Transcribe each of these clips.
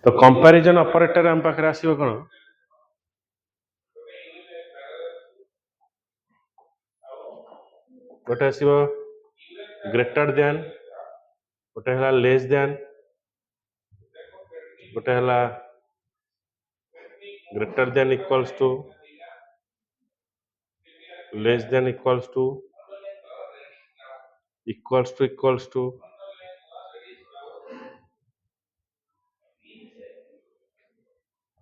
तो comparison operator हम पाखरे आसीबो कोन गोटे आसीबो ग्रेटर देन गोटे हला लेस देन गोटे हला greater than equals to less than equals to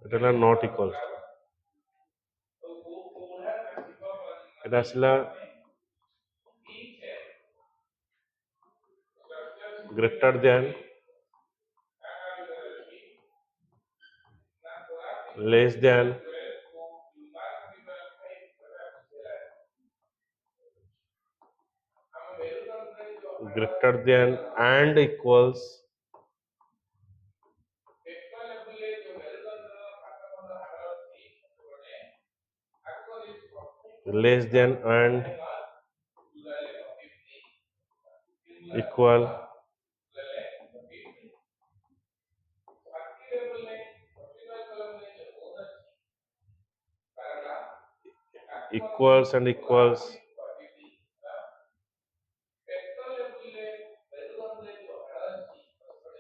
এটা নট ইকুয়ালস এটা আসলে greater than less than greater than and equals less than and equal equals and equals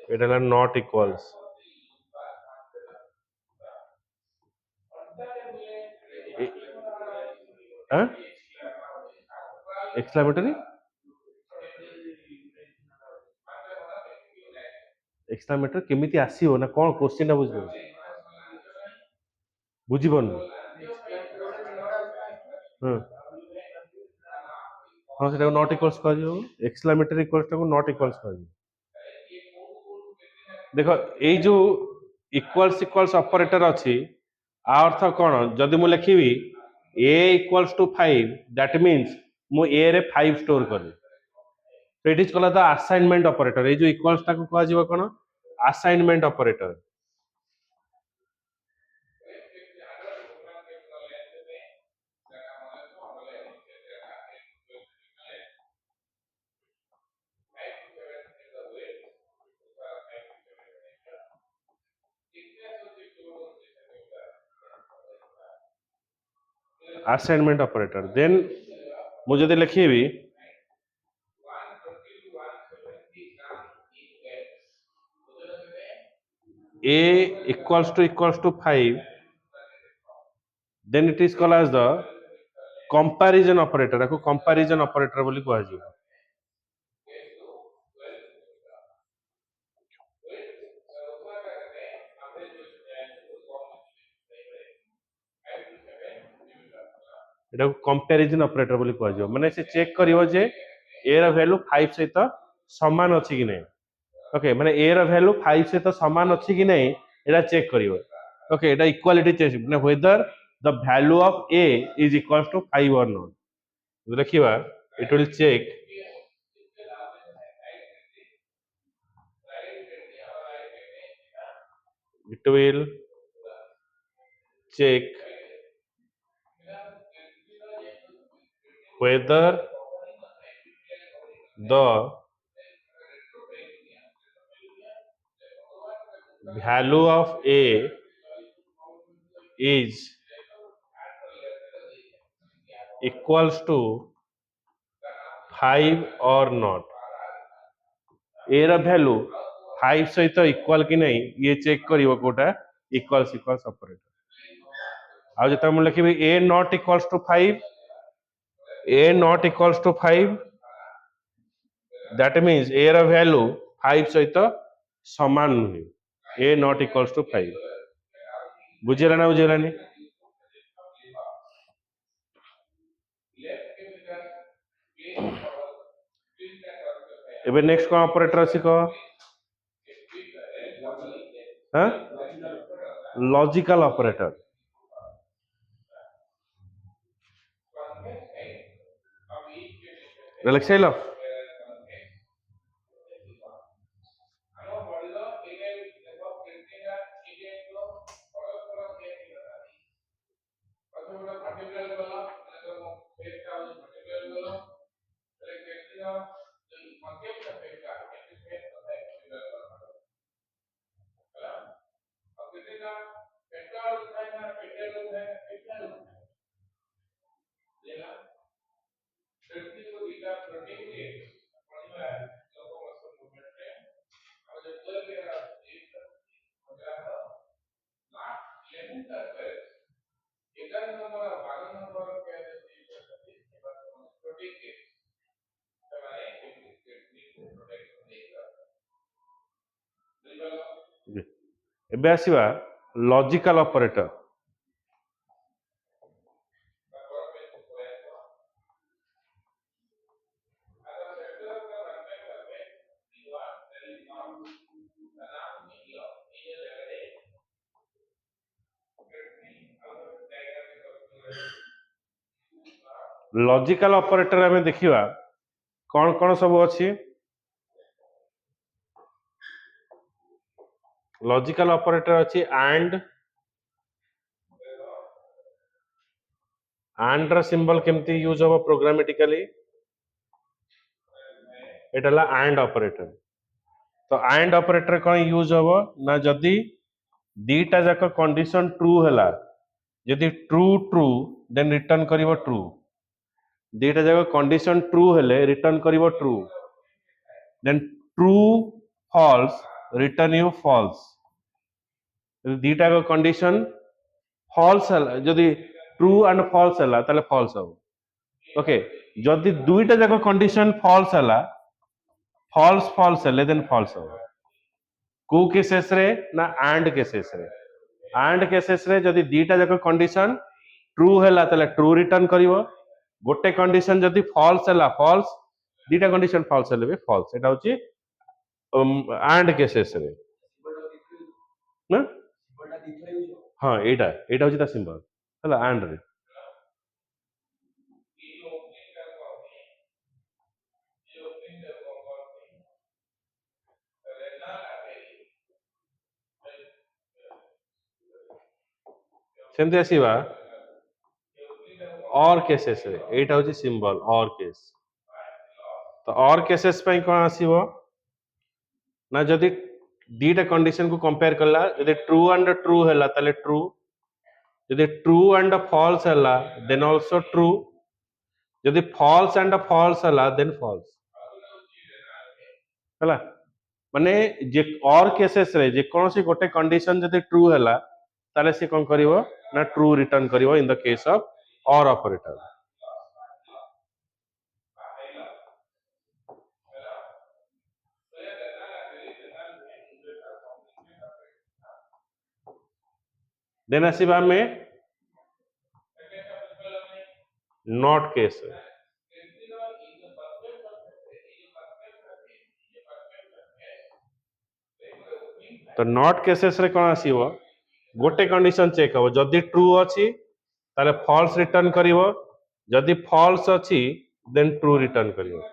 এটা হলো not equals হ্যাঁ exclamatory exclamatory କେମିତି ଆସିବ ନା କଣ କ୍ୱେଶ୍ଚିନ୍ ଟା ବୁଝିବନି ହଁ ହଁ ସେଟାକୁ ନଟ୍ ଇକ୍ୱାଲ୍ସ କୁହାଯିବ ଏକ୍ସକ୍ଲାମେଟରୀ ଇକ୍ୱାଲ୍ସ ଟାକୁ ନଟ୍ ଇକ୍ୱାଲ୍ସ କୁହାଯିବ ଦେଖ ଏଇ ଯୋଉ ଇକ୍ୱାଲ୍ସ ଅପରେଟର ଅଛି ଆ ଅର୍ଥ କଣ ଯଦି ମୁଁ ଲେଖିବି a equals to 5 that means ମୁଁ a ରେ 5 ଷ୍ଟୋର କଲି so it is called the assignment operator ଏଇ ଯୋଉ ଇକ୍ୱାଲ୍ସ ଟାକୁ କୁହାଯିବ କଣ assignment operator assignment operator then ମୁଁ ଯଦି ଲେଖିବି a equals to 5 then it is called as the comparison operator को comparison operator बोली କୁହାଯିବ এটা कंपैरिजन ऑपरेटर बोली कुहाଯିବ माने से चेक करिवो जे a ର वैल्यू 5 सहित समान अछि कि नै ओके माने a ର वैल्यू 5 सहित समान अछि कि नै एटा चेक करिवो ओके एटा इक्वालिटी चेक माने whether the value of a is equals to 5 और नॉट देखिबा it will check it will check whether the value of a is equals to 5 or not a ର value 5 सहित equal कि नहीं ये check करिवो Kota equals operator आ जता हम लिखिबे a not equals to 5 that means a ର value 5 सहित समान नुहे a not equals to 5 बुझिला ना बुझिलानी एबे नेक्स्ट कोन ऑपरेटर अछि को हां लॉजिकल ऑपरेटर लिखैलो ଏବେ ଆସିବା ଲଜିକାଲ ଅପରେଟର। लॉजिकल ऑपरेटर हमें देखिवा कौन कौन सब अच्छी। लॉजिकल ऑपरेटर अच्छी एंड रा सिंबल केमती यूज हो प्रोग्रामेटिकली एटा एंड ऑपरेटर। तो एंड ऑपरेटर कौन यूज हो ना जदि दीटा जाक कंडीशन ट्रू हैला जदि ट्रू ट्रू देन रिटर्न करिवो ट्रू। दीटा जाक कंडीशन ट्रू हेले रिटर्न करिवो true. Then true false return यू फॉल्स। दीटा जाक कंडीशन फॉल्स हैला जदि ट्रू एंड फॉल्स हैला ताले फॉल्स हो। ओके जदि दुईटा जाक कंडीशन फॉल्स हैला फॉल्स फॉल्स हेले देन फॉल्स हो। को केसेस रे ना एंड केसेस रे। एंड केसेस रे जदि दीटा जाक कंडीशन ट्रू हैला ताले ट्रू रिटर्न करिवो। गोटे कंडीशन जदि फॉल्स हैला फॉल्स दीटा कंडीशन फॉल्स हेले भी फॉल्स। एटा होची एंड केसेस रे ना। हां एटा एटा होची ता सिंबल हैला एंड रे। सेमती आसीबा और केसेस रे एटा होची सिंबल और केस। तो और केसेस पे कोन आसीबो ना जदि दीटा कंडीशन को कंपेयर करला जदि ट्रू एंड ट्रू हैला ताले ट्रू जदि ट्रू एंड फॉल्स हैला देन आल्सो ट्रू जदि फॉल्स एंड फॉल्स हैला देन फॉल्स हैला। माने जे और केसेस रे जे कोनोसी गोटे कंडीशन जदि ट्रू हैला ताले से कोन करिवो ना ट्रू रिटर्न करिवो in the case of or operator. Then आसीबा में नॉट केस। तो नॉट केसेस रे कोन आसीबो गोटे कंडीशन चेक हो जदि ट्रू अछि ताले फॉल्स रिटर्न करिवो जदि फॉल्स अछि देन ट्रू रिटर्न करिवो।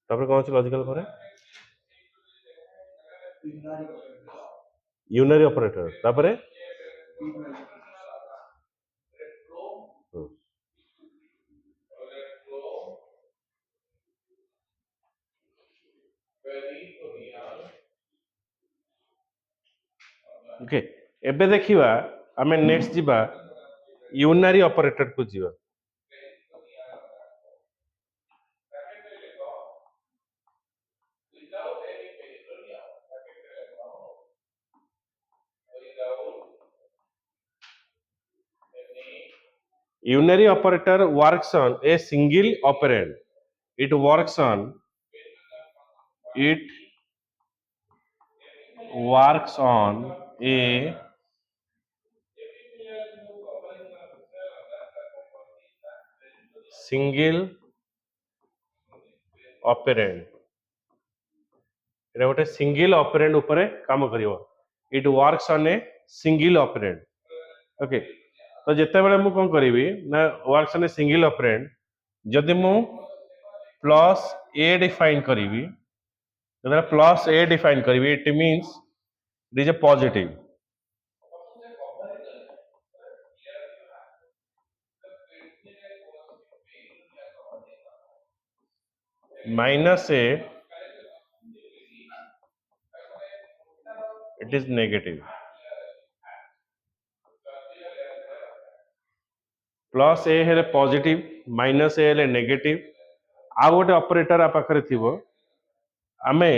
तापर कौन सी लॉजिकल करे यूनरी ऑपरेटर तापर ओके एबे देखिवा हमें नेक्स्ट जीवा यूनरी ऑपरेटर को जीवा। Unary operator works on a single operand. It works on a single operand. एटा गोटे सिंगल ऑपरेंड ऊपर काम करिवो। It works on a single operand. Okay तो जेते बेले मु कोन करिवि ना works on a single operand जदि मु प्लस ए डिफाइन करिवि प्लस ए डिफाइन करी it means it is a positive minus a it is negative plus a हेले पॉजिटिव माइनस ए हेले नेगेटिव आ गोटे ऑपरेटर आ पाखरे थिबो आमे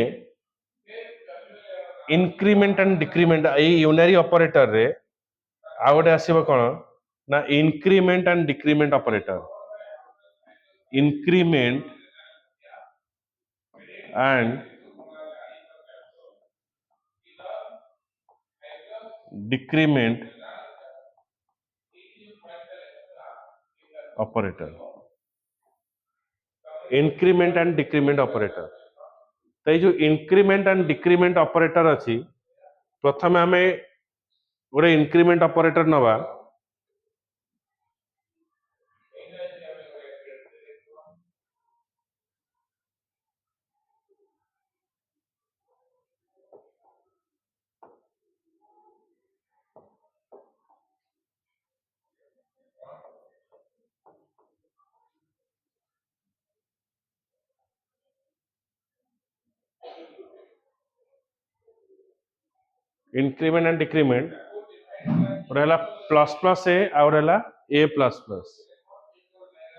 इंक्रीमेंट एंड डिक्रीमेंट ए यूनरी ऑपरेटर रे आ गोटे आसीबो कोन ना increment and decrement operator increment and decrement operator increment and decrement operator तो ये जो इंक्रीमेंट एंड डिक्रीमेंट ऑपरेटर अच्छी प्रथम आम गोटे इंक्रीमेंट ऑपरेटर नवा इंक्रीमेंट एंड डिक्रीमेंट गोटे प्लस प्लस ए आ गोटे ए प्लस प्लस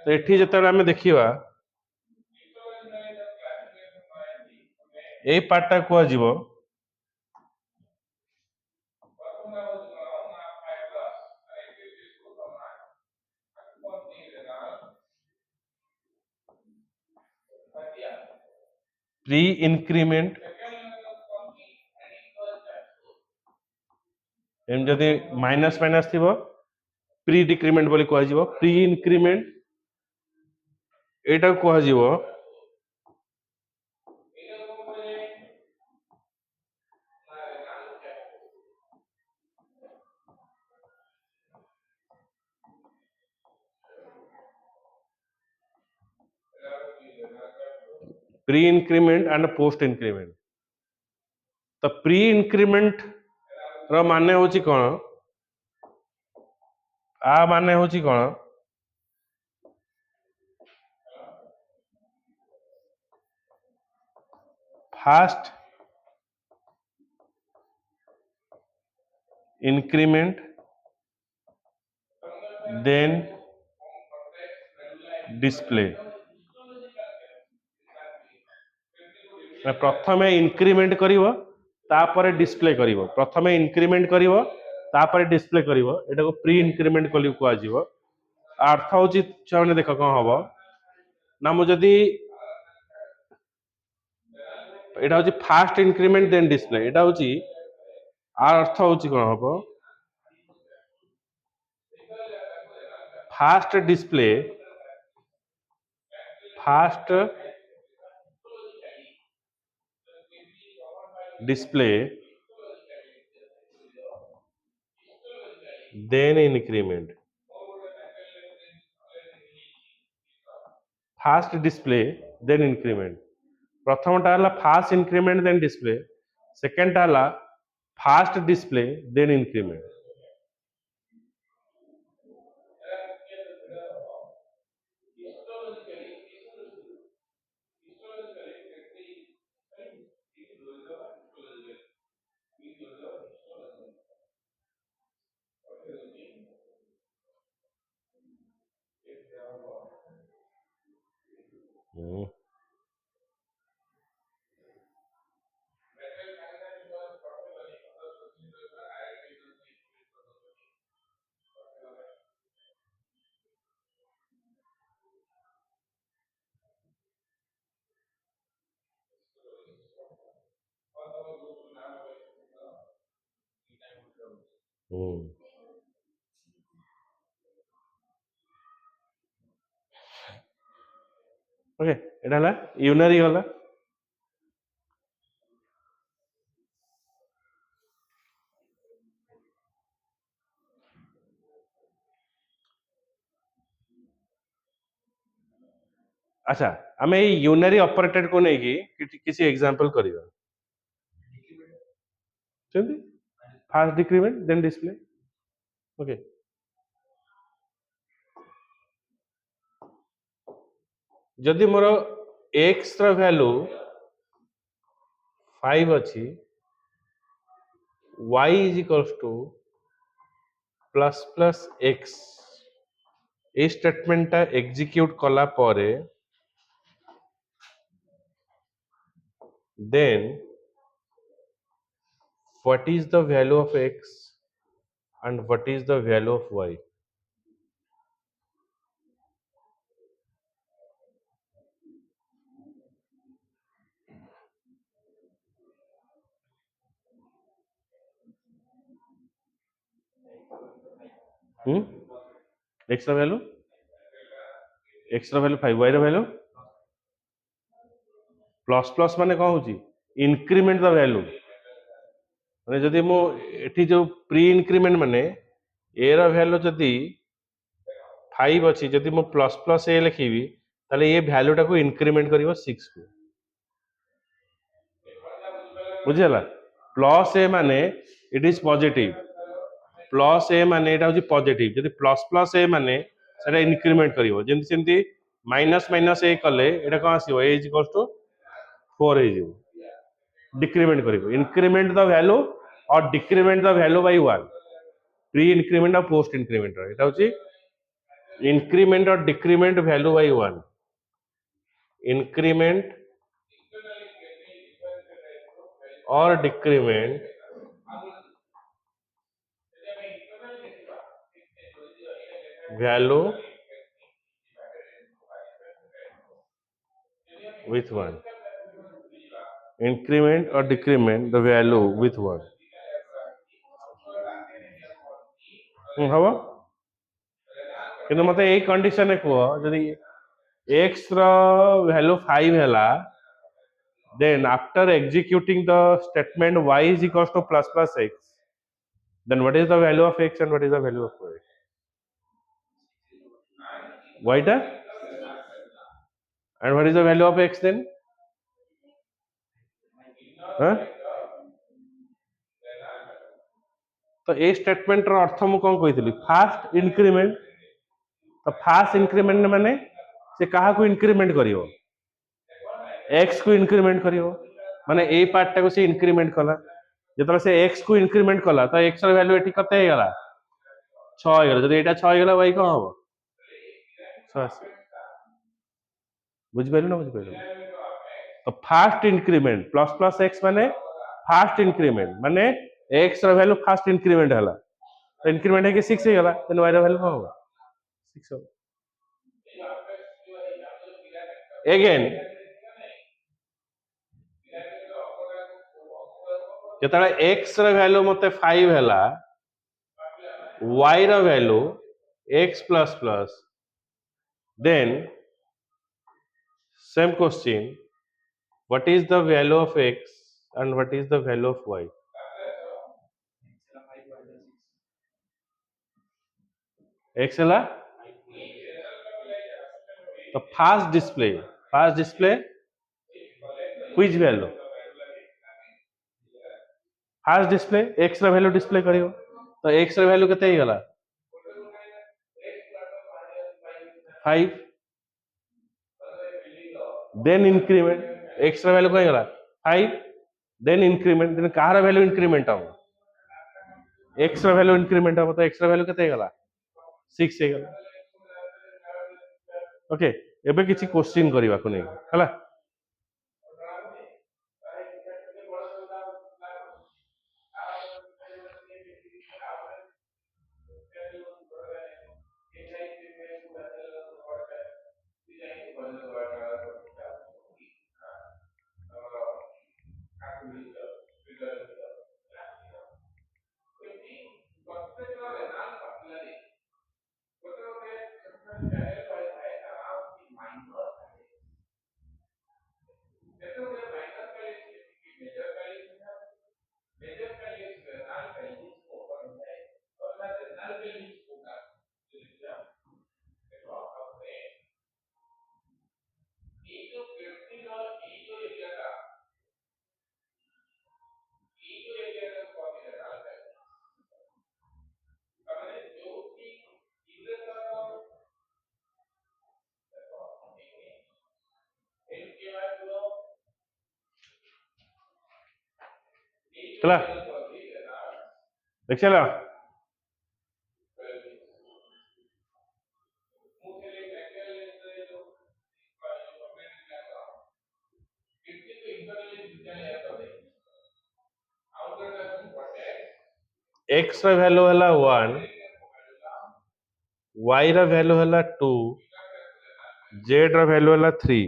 तो ये जिते आम देखा यही पार्टा कह प्री इंक्रीमेंट जदि माइनस माइनस थी प्री डिक्रीमेंट बोली कह प्री इंक्रीमेंट एटा कह pre increment and post increment तो प्री इंक्रीमेंट रो माने होची कोन आ माने होची कोन फास्ट इंक्रीमेंट देन डिस्प्ले प्रथम इंक्रीमेंट करिवो तापर डिस्प्ले करिवो प्रथम इंक्रीमेंट करिवो तापर डिस्प्ले करिवो एटा को प्री इंक्रीमेंट कली को आजीवो अर्थ होची छाने देखो कोन हबो ना मु जदी एटा होची फास्ट इंक्रीमेंट देन डिस्प्ले एटा होची आर अर्थ होची कोन हबो first display then increment first display then increment प्रथम टा first increment then display second टा first display then increment okay एटा यूनरी गला अच्छा आम यूनारी ऑपरेटर को लेकिन किसी एग्जांपल करियो first decrement then display okay जदि मोर एक्स र वैल्यू 5 अच्छी y is equals to plus plus x ए स्टेटमेंटा एग्जीक्यूट कला परे then what is the value of x and what is the value of y hmm? x ର value x ର value 5 y ର value प्लस प्लस माने कौन होची इंक्रीमेंट द वैल्यू माने जदि मो एठी जो प्री इंक्रीमेंट माने ए र वैल्यू जदि 5 अच्छी जदि मो प्लस प्लस ए लिखिबी ताले ये वैल्यू टाको इंक्रीमेंट करिवो 6 को बुझिला प्लस ए माने इट इज पॉजिटिव प्लस ए माने एटा होची पॉजिटिव जदि प्लस प्लस ए माने सेटा इंक्रीमेंट करिवो जेंति सेंति माइनस माइनस ए कले एटा कोन आसीबो ए इज इक्वल्स टू 4 हे जिवो डिक्रीमेंट करिवो इंक्रीमेंट द वैल्यू और decrement the value by 1 pre increment और पोस्ट इंक्रीमेंट एटा होची इंक्रीमेंट और डिक्रीमेंट वैल्यू बाय 1 इंक्रीमेंट और decrement value with 1 increment or decrement the value with 1 हवा किंतु मते एक कंडीशन को यदि x ର value 5 हैला then after executing the statement y is equals to plus plus x then what is the value of x and what is the value of y टा and what is the value of x then हाँ तो ए statement रो अर्थ मु कोन कहितली fast increment तो fast increment माने से कहा को increment करिवो x को इंक्रीमेंट करिवो माने ए पार्ट टाको से इंक्रीमेंट कला जतरा से एक्स को इंक्रीमेंट कला तो एक्स रो वैल्यू एठी कते हे गला 6 हे गला जदि एटा 6 हे गला y कोन हबो 6 बुझि पाइलु ना बुझि पाइलु तो fast increment plus plus x माने फास्ट इंक्रीमेंट माने एक्स रो वैल्यू फास्ट इंक्रीमेंट हला तो इंक्रीमेंट है कि 6 हे गला देन y रो वैल्यू कोन हबो 6 हबो अगेन जतरा x रो वैल्यू मते 5 हला y रो value x plus plus then same question what is the value of x and what is the value of y x हला तो first display which value first display x रो value display करियो तो x रो value केते हे गला 5 then increment x रो value कोन गला 5 then increment then car value increment हम x रो वैल्यू इंक्रीमेंट हम तो x रो वैल्यू केते हे गला 6 हे गला ओके एबे किछि क्वेश्चन करिवा को नै हला चला देख चला x ର ଭ୍ୟାଲୁ ହେଲା 1 y ର ଭ୍ୟାଲୁ ହେଲା 2 z ର ଭ୍ୟାଲୁ ହେଲା 3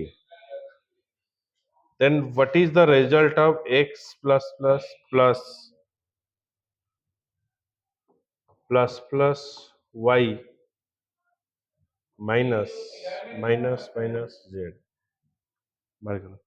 then what is the result of x plus plus plus plus plus y minus minus minus z बाहर करो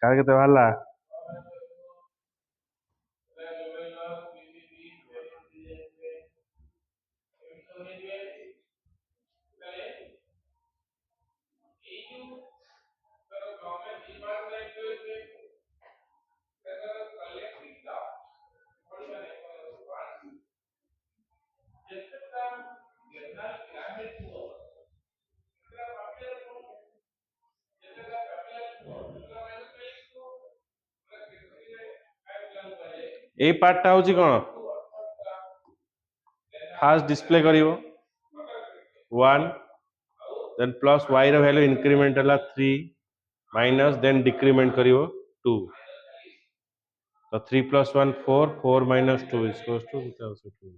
कार केते बाहरला ए पार्टटा होची कोन फास्ट डिस्प्ले करिवो 1 देन प्लस y रो वैल्यू इंक्रीमेंट हला 3 माइनस देन डिक्रीमेंट करिवो 2 तो 3 plus 1 4 4 minus 2 is equals to 2.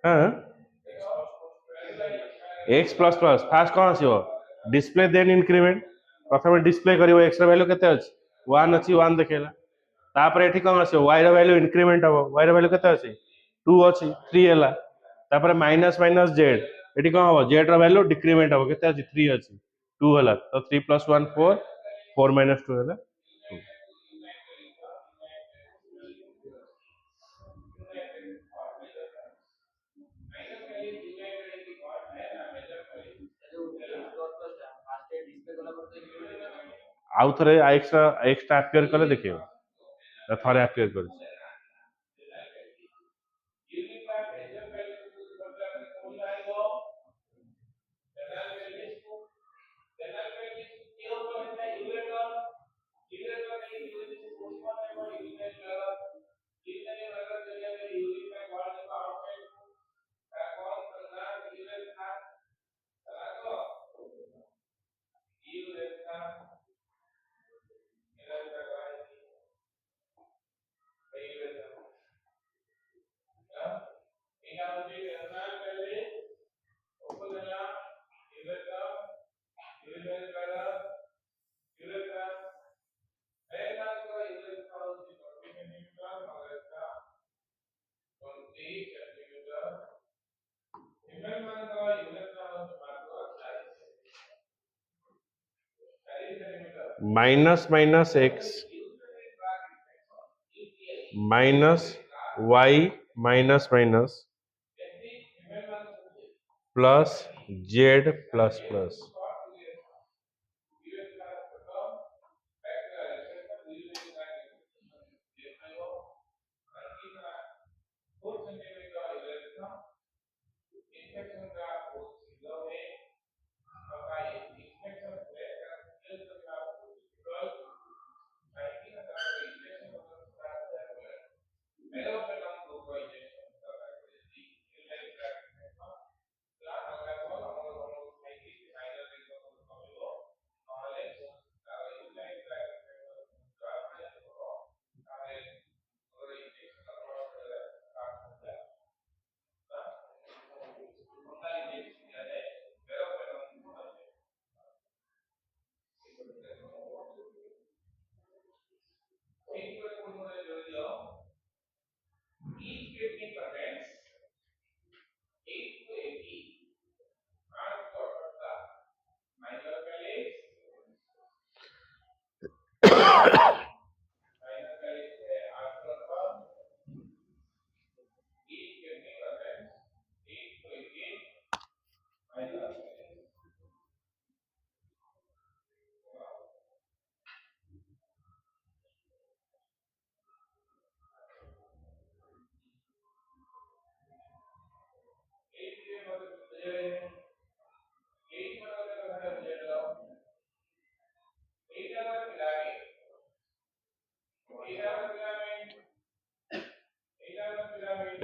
हाँ x प्लस प्लस फास्ट कौन आसीबो डिस्प्ले देन इंक्रीमेंट प्रथम डिस्प्ले करिवो x रो वैल्यू केते अछि 1 अछि 1 देखेला तापर एठी कौन आसीबो y रो वैल्यू इंक्रीमेंट हबो y रो वैल्यू केते अछि 2 अछि 3 हैला तापर माइनस माइनस z एठी कौन हबो z रो वैल्यू डिक्रीमेंट हबो केते अछि 3 अछि 2 हैला तो 3 plus 1 4 4 minus 2 हैला 2 आउ थरे एक्स्ट्रा अपियर कले देखियो थरे अपियर कर minus minus x minus y minus minus plus z plus plus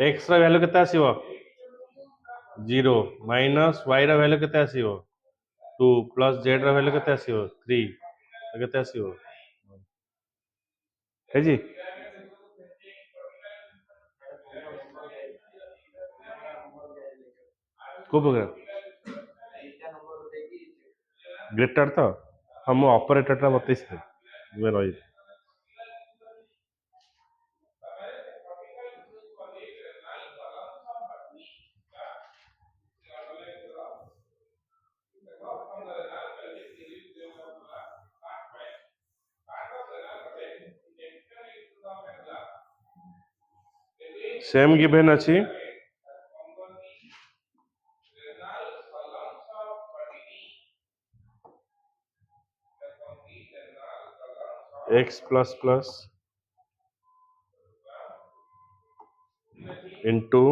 x value केते आसीबो 0 माइनस वाई वैल्यू केते आसीबो 2 प्लस जेड वैल्यू केते आसीबो 3 केते आसीबो है जी को प्रोग्राम ग्रेटर तो हम ऑपरेटर टा बतैस मैं रही सेम गिवन अछि x plus plus into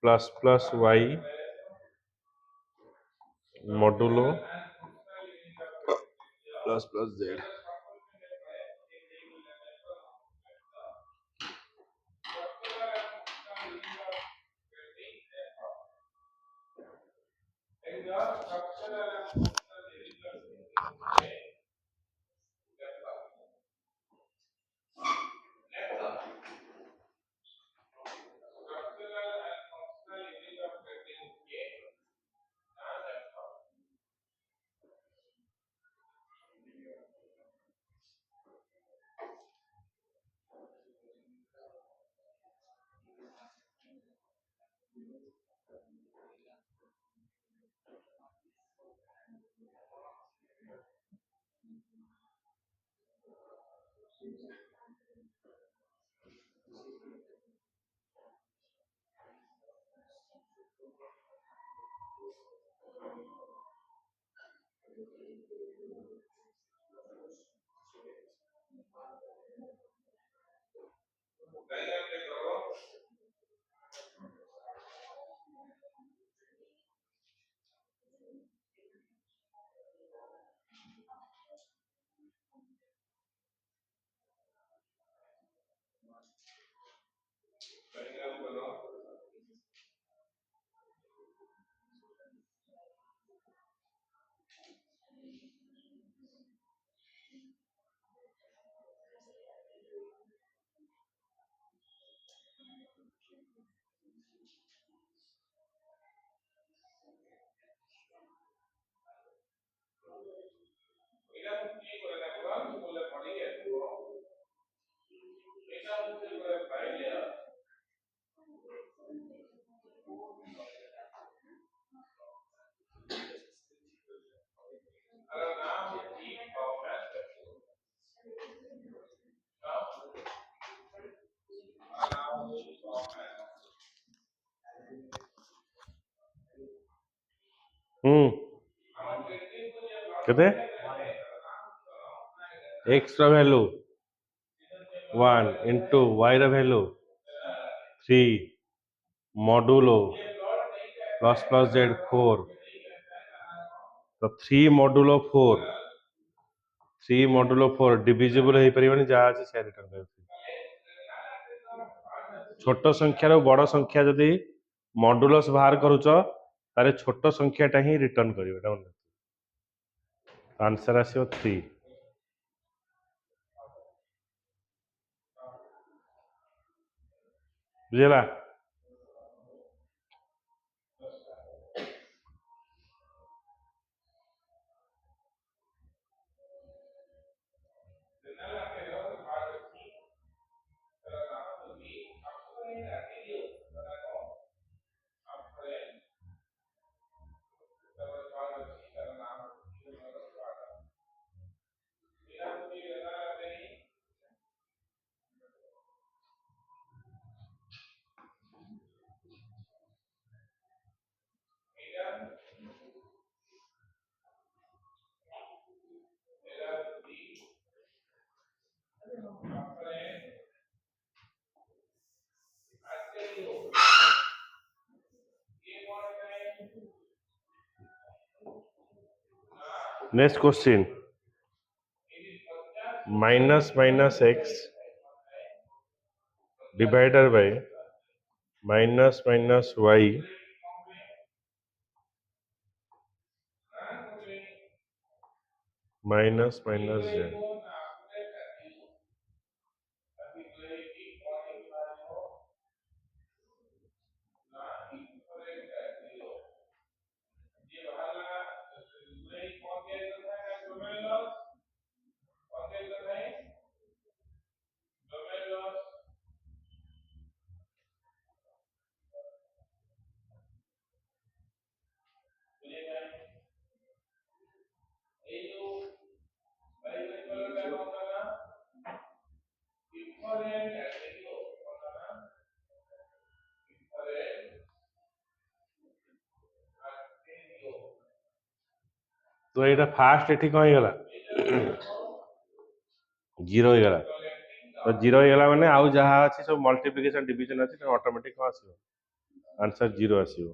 plus plus y modulo plus plus z केते x ର value 1 into y ର value 3 modulo plus plus z 4 तो 3 modulo 4 3 modulo 4 divisible हो परिबनी जा আছে से रिटर्न कर छोट संख्या रो बड़ संख्या जदी मॉडुलस बाहर करूछ तारे छोट संख्याटा ही रिटर्न करियो एटा आंसर आसियो 3 बुझला next question minus minus x divided by minus minus y minus minus z तो ये फास्ट एठी कौन गला जीरो हो गला तो जीरो हो गला माने आउ जहाँ अच्छी सब मल्टीप्लिकेशन डिवीजन अच्छी तो ऑटोमेटिक कौन आसीबो आंसर जीरो आसीबो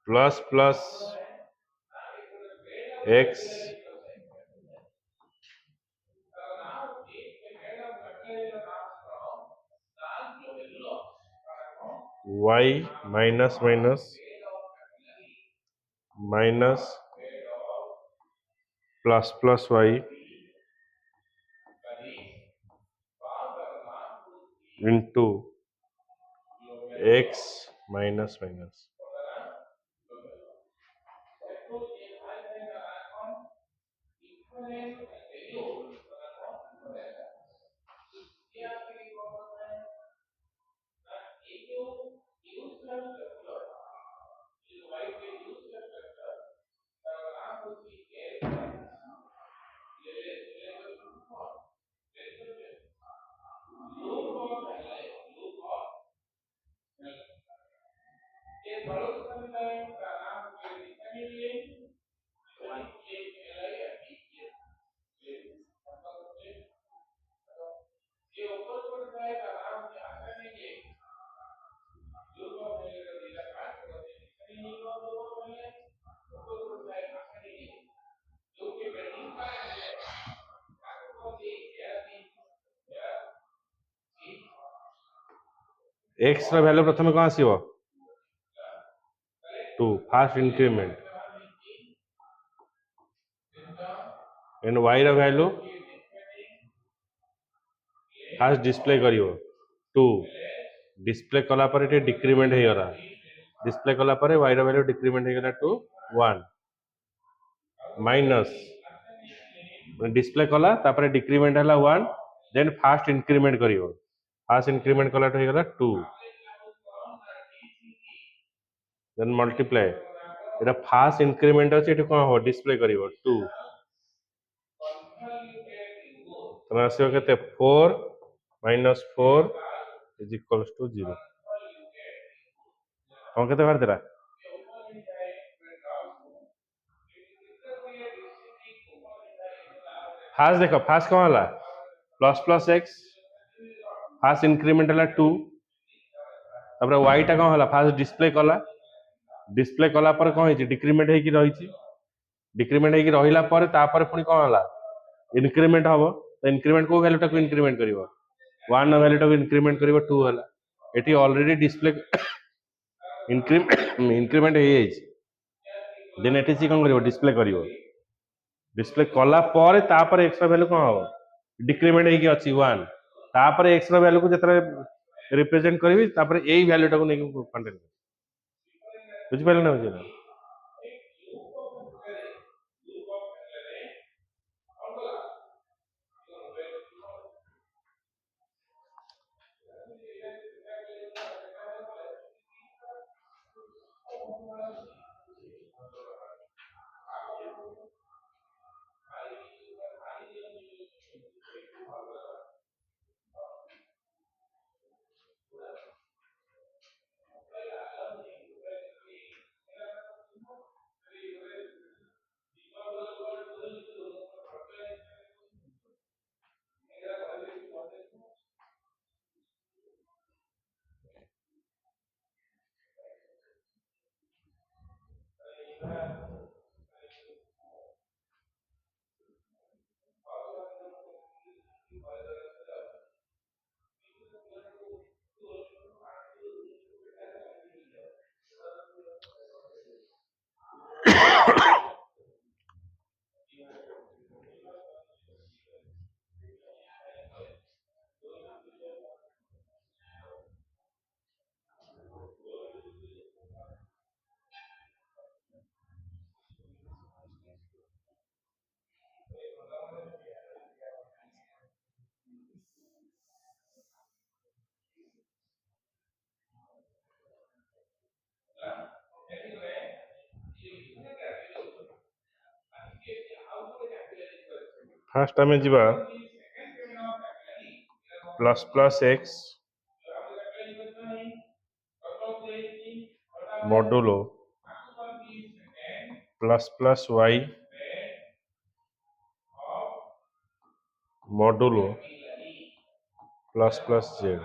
plus plus x y minus minus minus plus plus y into x minus minus x रो वैल्यू प्रथम कौन आसीबो 2 फास्ट इंक्रीमेंट एंड y रो वैल्यू फास्ट डिस्प्ले करियो 2 डिस्प्ले कला पर ये डिक्रीमेंट हे गला डिस्प्ले कला पर y रो वैल्यू डिक्रीमेंट हे गला टू 1 माइनस डिस्प्ले कला तापर डिक्रीमेंट हला 1 देन फास्ट इंक्रीमेंट करियो फास्ट इंक्रीमेंट कला हे गला 2 देन मल्टीप्लाई एटा फास्ट इंक्रीमेंट अछि एटा कोन हो डिस्प्ले करियो 2 तने आसीबो केते 4 माइनस 4 इज इक्वल्स टू 0 हम केते बार देला फास्ट देखो फास्ट कौन हला plus plus x fast increment हला 2 तापर y टा कौन हला फास्ट डिस्प्ले कला पर कौन है डिक्रीमेंट है कि रही डिक्रीमेंट है कि रहिला पर तापर पुनी कौन हला इंक्रीमेंट हबो तो इंक्रीमेंट को वैल्यू टाको इंक्रीमेंट करिवो 1 वैल्यू टाको इंक्रीमेंट करिवो 2 हला एटी ऑलरेडी डिस्प्ले इंक्रीमेंट है देन एटी सी कौन करिवो डिस्प्ले कला पर तापर एक्स वैल्यू कौन हबो डिक्रीमेंट है कि अछि 1 तापर एक्स वैल्यू को जतरे रिप्रेजेंट करबी तापर एई वैल्यू टाको नै कंटेंट बुझि पाइल ना बुझि फास्ट हमें जीवा plus plus x modulo plus plus y modulo plus plus z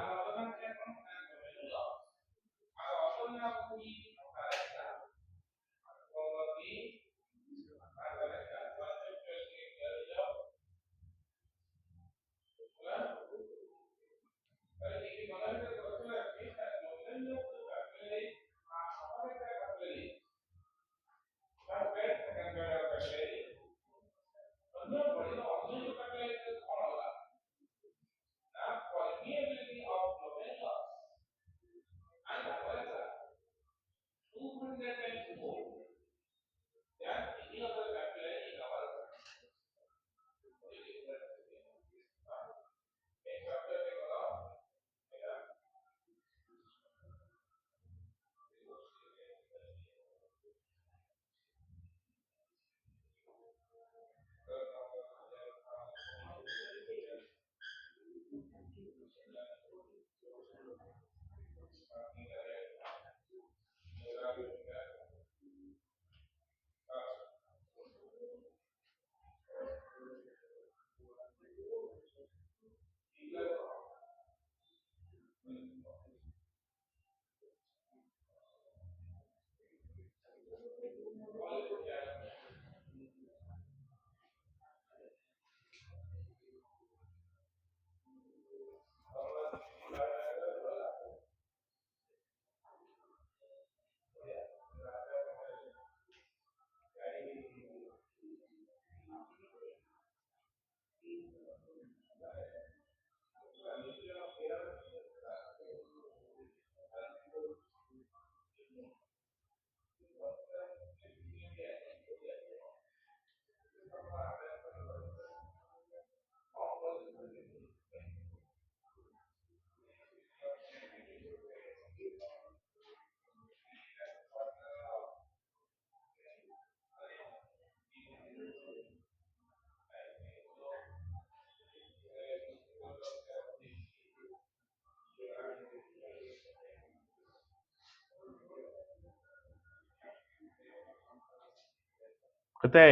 କେତେ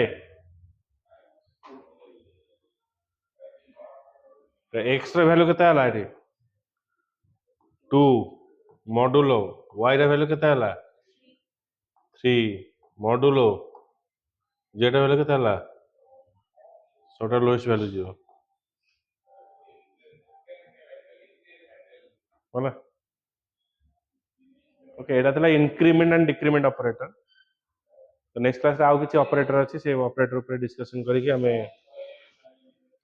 x ର ଭ୍ୟାଲୁ କେତେ ହେଲା ଏଠି 2 ମଡୁଲୋ y ର ଭ୍ୟାଲୁ କେତେ ହେଲା 3 ମଡୁଲୋ z ର ଭ୍ୟାଲୁ କେତେ ହେଲା ସବୁଠାରୁ ଲୋଏଷ୍ଟ ଭ୍ୟାଲୁ ଯିବ ହେଲା ଓକେ ଏଇଟା ଥିଲା ଇନକ୍ରିମେଣ୍ଟ ଆଣ୍ଡ ଡିକ୍ରିମେଣ୍ଟ ଅପରେଟର ତ ନେକ୍ସଟ କ୍ଲାସରେ ଆଉ କିଛି ଅପରେଟର ଅଛି ସେ ଅପରେଟର ଉପରେ ଡିସ୍କସନ କରିକି ଆମେ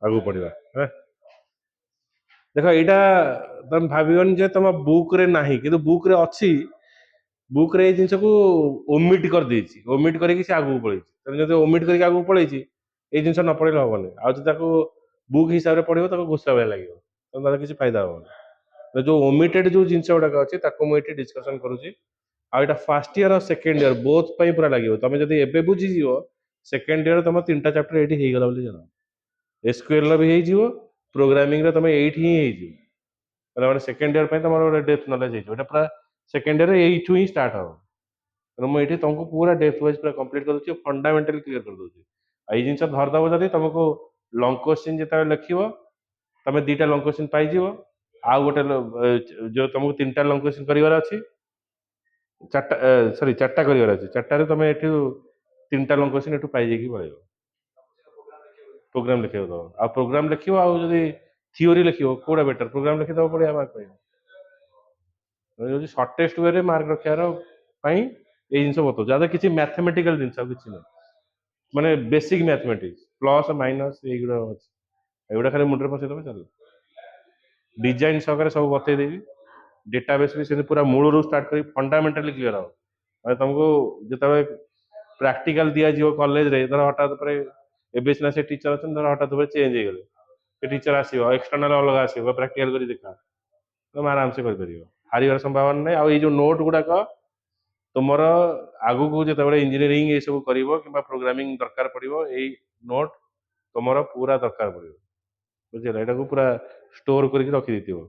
ଆଗକୁ ପଢିବା ଦେଖ ଏଇଟା ତମେ ଭାବିବନି ଯେ ତମ ବୁକ୍ ରେ ନାହିଁ କିନ୍ତୁ ବୁକ୍ ରେ ଅଛି ବୁକ୍ ରେ ଏଇ ଜିନିଷକୁ ଓମିଟ୍ କରିଦେଇଛି ଓମିଟ୍ କରିକି ସେ ଆଗକୁ ପଳେଇଛି ତେଣୁ ଯଦି ଓମିଟ୍ କରିକି ଆଗକୁ ପଳେଇଛି ଏଇ ଜିନିଷ ନ ପଢିଲେ ହବନି ଆଉ ଯଦି ତାକୁ ବୁକ୍ ହିସାବରେ ପଢିବ ତାକୁ ଘୋଷା ଭଳିଆ ଲାଗିବ ତେଣୁ ତାର କିଛି ଫାଇଦା ହବନି ତ ଯୋଉ ଓମିଟେଡ୍ ଯୋଉ ଜିନିଷ ଗୁଡାକ ଅଛି ତାକୁ ମୁଁ ଏଠି ଡିସ୍କସନ କରୁଛି ଆଉ ଏଇଟା ଫାର୍ଷ୍ଟ ଇୟର ଆଉ ସେକେଣ୍ଡ ଇୟର ବୋଥ୍ ପାଇଁ ପୁରା ଲାଗିବ ତମେ ଯଦି ଏବେ ବୁଝିଯିବ ସେକେଣ୍ଡ ଇୟର ତମ 3ଟା ଚାପ୍ଟର ଏଇଠି ହେଇଗଲା ବୋଲି ଜାଣ ଏସକ୍ୟୁଏଲ ର ବି ହେଇଯିବ ପ୍ରୋଗ୍ରାମିଂ ର ତମେ ଏଇଠି ହିଁ ହେଇଯିବ ମାନେ ସେକେଣ୍ଡ ଇୟର ପାଇଁ ତମର ଗୋଟେ ଡେପ୍ଥ ନଲେଜ ହେଇଯିବ ଏଟା ପୁରା ସେକେଣ୍ଡ ଇୟର ଏଇଠୁ ହିଁ ଷ୍ଟାର୍ଟ ହବ ତେଣୁ ମୁଁ ଏଇଠି ତମକୁ ପୁରା ଡେପ୍ଥ ୱାଇଜ ପୁରା କମ୍ପ୍ଲିଟ୍ କରିଦେଉଛି ଫଣ୍ଡାମେଣ୍ଟାଲି କ୍ଲିୟର କରିଦେଉଛି ଆଉ ଏଇ ଜିନିଷ ଧରିଦବ ଯଦି ତମକୁ ଲଙ୍ଗ କୋଶ୍ଚିନ୍ ଯେତେବେଳେ ଲେଖିବ ତମେ 2ଟା ଲଙ୍ଗ କୋଶ୍ଚିନ୍ ପାଇଯିବ ଆଉ ଗୋଟେ ଯୋଉ ତମକୁ 3ଟା ଲଙ୍ଗ କୋଶ୍ଚିନ୍ କରିବାର ଅଛି 4ଟା କରିବାର ଅଛି 4ଟାରେ ତମେ ଏଠୁ 3ଟା ଲଙ୍ଗ କୋଶ୍ଚିନ୍ ଏଠୁ ପାଇଯାଇକି ପଳେଇବ ପ୍ରୋଗ୍ରାମ ଲେଖିବାକୁ ଦବ ଆଉ ପ୍ରୋଗ୍ରାମ ଲେଖିବ ଆଉ ଯଦି ଥିଓରି ଲେଖିବ କୋଉଟା ବେଟର ପ୍ରୋଗ୍ରାମ ଲେଖିଦବ ବଢିଆ ମାର୍କ ପାଇବ ଯଦି ସର୍ଟେଷ୍ଟ ୱେରେ ମାର୍କ ରଖିବାର ପାଇଁ ଏଇ ଜିନିଷ ବତାଉଛି ଯାହା କିଛି ମ୍ୟାଥମେଟିକାଲ ଜିନିଷ ଆଉ କିଛି ନାହିଁ ମାନେ ବେସିକ ମ୍ୟାଥମେଟିକ୍ସ ପ୍ଲସ୍ ମାଇନସ୍ ଏଇଗୁଡ଼ା ଅଛି ଏଗୁଡ଼ା ଖାଲି ମୁଣ୍ଡରେ ପଶେଇଦେବେ ଚାଲୁ ଡିଜାଇନ ସହକାରେ ସବୁ ବତେଇ ଦେବି ଡେଟାବେସ୍ ବି ସେମିତି ପୁରା ମୂଳରୁ ଷ୍ଟାର୍ଟ କରି ଫଣ୍ଡାମେଣ୍ଟାଲି କ୍ଲିୟର ହବ ମାନେ ତମକୁ ଯେତେବେଳେ ପ୍ରାକ୍ଟିକାଲ ଦିଆଯିବ କଲେଜରେ ଧର ହଠାତ୍ ପରେ ଏବେ ସିନା ସେ ଟିଚର ଅଛନ୍ତି ଧର ହଠାତ୍ ପରେ ଚେଞ୍ଜ ହେଇଗଲେ ସେ ଟିଚର ଆସିବ ଏକ୍ସଟର୍ନାଲ ଅଲଗା ଆସିବ ପ୍ରାକ୍ଟିକାଲ କରି ଦେଖା ତମେ ଆରାମସେ କରିପାରିବ ହାରିବାର ସମ୍ଭାବନା ନାହିଁ ଆଉ ଏଇ ଯୋଉ ନୋଟ ଗୁଡାକ ତୁମର ଆଗକୁ ଯେତେବେଳେ ଇଞ୍ଜିନିୟରିଂ ଏସବୁ କରିବ କିମ୍ବା ପ୍ରୋଗ୍ରାମିଂ ଦରକାର ପଡିବ ଏଇ ନୋଟ ତୁମର ପୁରା ଦରକାର ପଡିବ ବୁଝିଲ ଏଟାକୁ ପୁରା ଷ୍ଟୋର କରିକି ରଖିଦେଇଥିବ